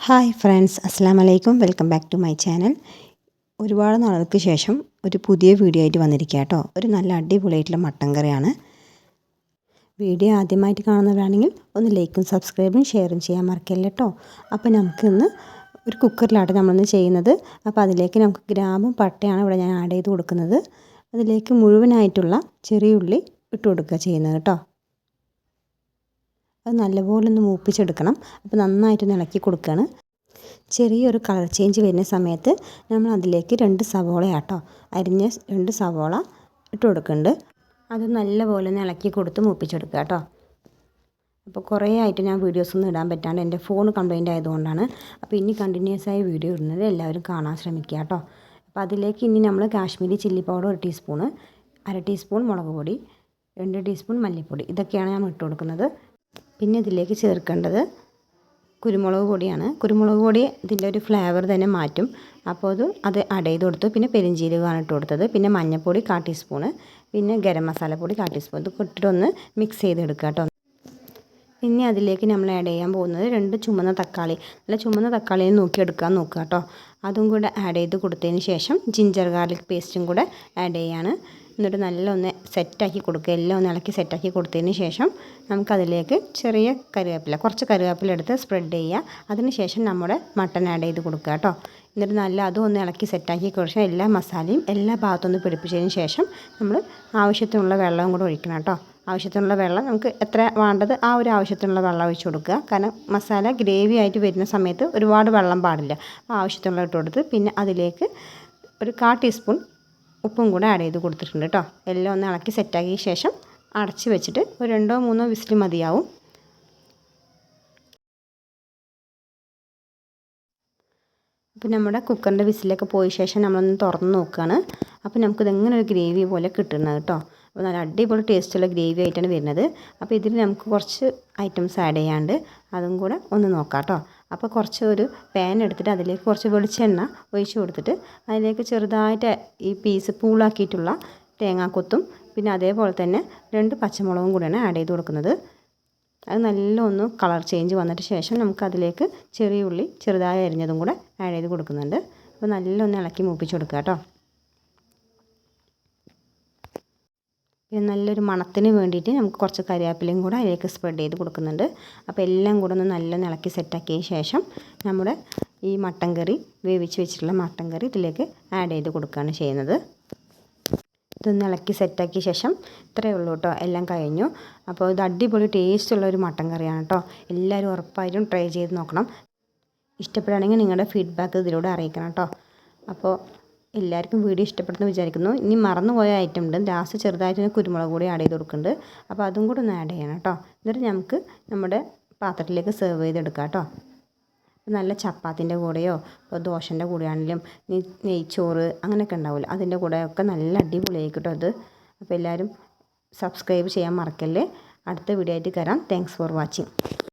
Hi friends, അസ്സാം വലൈക്കും. Welcome back to my channel. ഒരുപാട് നാളുകൾക്ക് ശേഷം ഒരു പുതിയ വീഡിയോ ആയിട്ട് വന്നിരിക്കുക കേട്ടോ. ഒരു നല്ല അടിപൊളിയായിട്ടുള്ള മട്ടൻ കറിയാണ്. വീഡിയോ ആദ്യമായിട്ട് കാണുന്നവരാണെങ്കിൽ ഒന്ന് ലൈക്കും സബ്സ്ക്രൈബും ഷെയറും ചെയ്യാൻ മറക്കല്ല കേട്ടോ. അപ്പോൾ നമുക്കിന്ന് ഒരു കുക്കറിലാണ് നമ്മളിന്ന് ചെയ്യുന്നത്. അപ്പോൾ അതിലേക്ക് നമുക്ക് ഗ്രാമ്പും പട്ടയാണ് ഇവിടെ ഞാൻ ആഡ് ചെയ്ത് കൊടുക്കുന്നത്. അതിലേക്ക് മുഴുവനായിട്ടുള്ള ചെറിയ ഉള്ളി ഇട്ട് കൊടുക്കുക ചെയ്യുന്നത് കേട്ടോ. അത് നല്ലപോലെ ഒന്ന് മൂപ്പിച്ചെടുക്കണം. അപ്പോൾ നന്നായിട്ടൊന്ന് ഇളക്കി കൊടുക്കുകയാണ്. ചെറിയൊരു കളർ ചേഞ്ച് വരുന്ന സമയത്ത് നമ്മൾ അതിലേക്ക് 2 സവോള ആട്ടോ അരിഞ്ഞ 2 സവോള ഇട്ട് കൊടുക്കുന്നുണ്ട്. അത് നല്ലപോലെ ഒന്ന് ഇളക്കി കൊടുത്ത് മൂപ്പിച്ചെടുക്കുക കേട്ടോ. അപ്പോൾ കുറേ ആയിട്ട് ഞാൻ വീഡിയോസൊന്നും ഇടാൻ പറ്റാണ്ട് എൻ്റെ ഫോൺ കംപ്ലൈൻ്റ് ആയതുകൊണ്ടാണ്. അപ്പോൾ ഇനി കണ്ടിന്യൂസ് ആയി വീഡിയോ ഇടുന്നത് എല്ലാവരും കാണാൻ ശ്രമിക്കുക കേട്ടോ. അപ്പോൾ അതിലേക്ക് ഇനി നമ്മൾ Kashmiri chilli powder 1 teaspoon, 1/2 teaspoon മുളക് പൊടി, 2 ടീസ്പൂൺ മല്ലിപ്പൊടി, ഇതൊക്കെയാണ് ഞാൻ ഇട്ട് കൊടുക്കുന്നത്. പിന്നെ ഇതിലേക്ക് ചേർക്കേണ്ടത് കുരുമുളക് പൊടിയാണ്. കുരുമുളക് പൊടി ഇതിൻ്റെ ഒരു ഫ്ലേവർ തന്നെ മാറ്റും. അപ്പോൾ അത് ആഡ് ചെയ്ത് കൊടുത്തു. പിന്നെ പെരിഞ്ചീരകമാണ് ഇട്ട് കൊടുത്തത്. പിന്നെ മഞ്ഞൾപ്പൊടി 1/4 ടീസ്പൂണ്, പിന്നെ ഗരം മസാലപ്പൊടി 1/4 ടീസ്പൂൺ. ഇത് ഇട്ടിട്ടൊന്ന് മിക്സ് ചെയ്തെടുക്കുക കേട്ടോ. പിന്നെ അതിലേക്ക് നമ്മൾ ആഡ് ചെയ്യാൻ പോകുന്നത് 2 ചുമന്ന തക്കാളി. നല്ല ചുമന്ന തക്കാളിയെ നോക്കിയെടുക്കാൻ നോക്കുക കേട്ടോ. അതും കൂടെ ആഡ് ചെയ്ത് കൊടുത്തതിന് ശേഷം ജിഞ്ചർ ഗാർലിക് പേസ്റ്റും കൂടെ ആഡ് ചെയ്യാണ്. എന്നിട്ട് നല്ല ഒന്ന് സെറ്റാക്കി കൊടുക്കുക. എല്ലാം ഒന്ന് ഇളക്കി സെറ്റാക്കി കൊടുത്തതിന് ശേഷം നമുക്കതിലേക്ക് ചെറിയ കുറച്ച് കറിവേപ്പില എടുത്ത് സ്പ്രെഡ് ചെയ്യുക. അതിന് ശേഷം നമ്മുടെ മട്ടൻ ആഡ് ചെയ്ത് കൊടുക്കുക കേട്ടോ. എന്നിട്ട് നല്ല അതും ഒന്ന് ഇളക്കി സെറ്റാക്കി കുറച്ച് എല്ലാ മസാലയും എല്ലാ ഭാഗത്തൊന്ന് പിടിപ്പിച്ചതിന് ശേഷം നമ്മൾ ആവശ്യത്തിനുള്ള വെള്ളവും കൂടെ ഒഴിക്കണം കേട്ടോ. ആവശ്യത്തിനുള്ള വെള്ളം നമുക്ക് എത്ര വേണ്ടത് ആ ഒരു ആവശ്യത്തിനുള്ള വെള്ളം ഒഴിച്ച് കൊടുക്കുക. കാരണം മസാല ഗ്രേവി ആയിട്ട് വരുന്ന സമയത്ത് ഒരുപാട് വെള്ളം പാടില്ല. അപ്പോൾ ആവശ്യത്തിനുള്ള ഇട്ട് കൊടുത്ത് പിന്നെ അതിലേക്ക് ഒരു 1/4 ടീസ്പൂൺ ഉപ്പും കൂടെ ആഡ് ചെയ്ത് കൊടുത്തിട്ടുണ്ട് കേട്ടോ. എല്ലാം ഒന്ന് ഇളക്കി സെറ്റാക്കിയ ശേഷം അടച്ച് വെച്ചിട്ട് ഒരു 2-3 വിസിൽ മതിയാവും. അപ്പോൾ നമ്മുടെ കുക്കറിൻ്റെ വിസിലൊക്കെ പോയ ശേഷം നമ്മളൊന്ന് തുറന്ന് നോക്കുകയാണ്. അപ്പോൾ നമുക്കിതെങ്ങനെ ഒരു ഗ്രേവി പോലെ കിട്ടുന്നത് കേട്ടോ. അപ്പോൾ നല്ല അടിപൊളി ടേസ്റ്റുള്ള ഗ്രേവി ആയിട്ടാണ് വരുന്നത്. അപ്പോൾ ഇതിൽ നമുക്ക് കുറച്ച് ഐറ്റംസ് ആഡ് ചെയ്യാണ്ട് അതും കൂടെ ഒന്ന് നോക്കാം കേട്ടോ. അപ്പോൾ കുറച്ച് ഒരു പാൻ എടുത്തിട്ട് അതിലേക്ക് കുറച്ച് വെളിച്ചെണ്ണ ഒഴിച്ച് കൊടുത്തിട്ട് അതിലേക്ക് ചെറുതായിട്ട് ഈ പീസ് പൂളാക്കിയിട്ടുള്ള തേങ്ങാക്കൊത്തും പിന്നെ അതേപോലെ തന്നെ 2 പച്ചമുളകും കൂടെയാണ് ആഡ് ചെയ്ത് കൊടുക്കുന്നത്. അത് നല്ല ഒന്ന് കളർ ചേഞ്ച് വന്നിട്ട് ശേഷം നമുക്കതിലേക്ക് ചെറിയ ഉള്ളി ചെറുതായി അരിഞ്ഞതും കൂടെ ആഡ് ചെയ്ത് കൊടുക്കുന്നുണ്ട്. അപ്പോൾ നല്ല ഒന്ന് ഇളക്കി മൂപ്പിച്ച് കൊടുക്കുക കേട്ടോ. പിന്നെ നല്ലൊരു മണത്തിന് വേണ്ടിയിട്ട് നമുക്ക് കുറച്ച് കറിവേപ്പിലയും കൂടെ അതിലേക്ക് സ്പ്രെഡ് ചെയ്ത് കൊടുക്കുന്നുണ്ട്. അപ്പോൾ എല്ലാം കൂടെ ഒന്ന് നല്ലോണം ഇളക്കി സെറ്റാക്കിയ ശേഷം നമ്മുടെ ഈ മട്ടൻ കറി വേവിച്ച് വെച്ചിട്ടുള്ള മട്ടൻ കറി ഇതിലേക്ക് ആഡ് ചെയ്ത് കൊടുക്കുകയാണ് ചെയ്യുന്നത്. ഇതൊന്ന് ഇളക്കി സെറ്റാക്കിയ ശേഷം ഇത്രയേ ഉള്ളൂ കേട്ടോ, എല്ലാം കഴിഞ്ഞു. അപ്പോൾ ഇത് അടിപൊളി ടേസ്റ്റുള്ള ഒരു മട്ടൻ കറിയാണ് കേട്ടോ. എല്ലാവരും ഉറപ്പായിട്ടും ട്രൈ ചെയ്ത് നോക്കണം. ഇഷ്ടപ്പെടുകയാണെങ്കിൽ നിങ്ങളുടെ ഫീഡ്ബാക്ക് ഇതിലൂടെ അറിയിക്കണം കേട്ടോ. അപ്പോൾ എല്ലാവർക്കും വീഡിയോ ഇഷ്ടപ്പെടുന്നു വിചാരിക്കുന്നു. ഇനി മറന്നുപോയ ഐറ്റം ഉണ്ട്, ലാസ്റ്റ് ചെറുതായിട്ട് കുരുമുളക് കൂടി ആഡ് ചെയ്ത് കൊടുക്കുന്നുണ്ട്. അപ്പോൾ അതും കൂടെ ഒന്ന് ആഡ് ചെയ്യണം കേട്ടോ. എന്നിട്ട് നമുക്ക് നമ്മുടെ പാത്രത്തിലേക്ക് സെർവ് ചെയ്തെടുക്കാം കേട്ടോ. നല്ല ചപ്പാത്തിൻ്റെ കൂടെയോ ഇപ്പോൾ ദോശൻ്റെ കൂടെയാണെങ്കിലും നെയ്ച്ചോറ് അങ്ങനെയൊക്കെ ഉണ്ടാവില്ല, അതിൻ്റെ കൂടെയൊക്കെ നല്ല അടിപൊളിയായിരിക്കും കേട്ടോ അത്. അപ്പോൾ എല്ലാവരും സബ്സ്ക്രൈബ് ചെയ്യാൻ മറക്കല്ലേ. അടുത്ത വീഡിയോ ആയിട്ട് തരാം. Thanks for watching.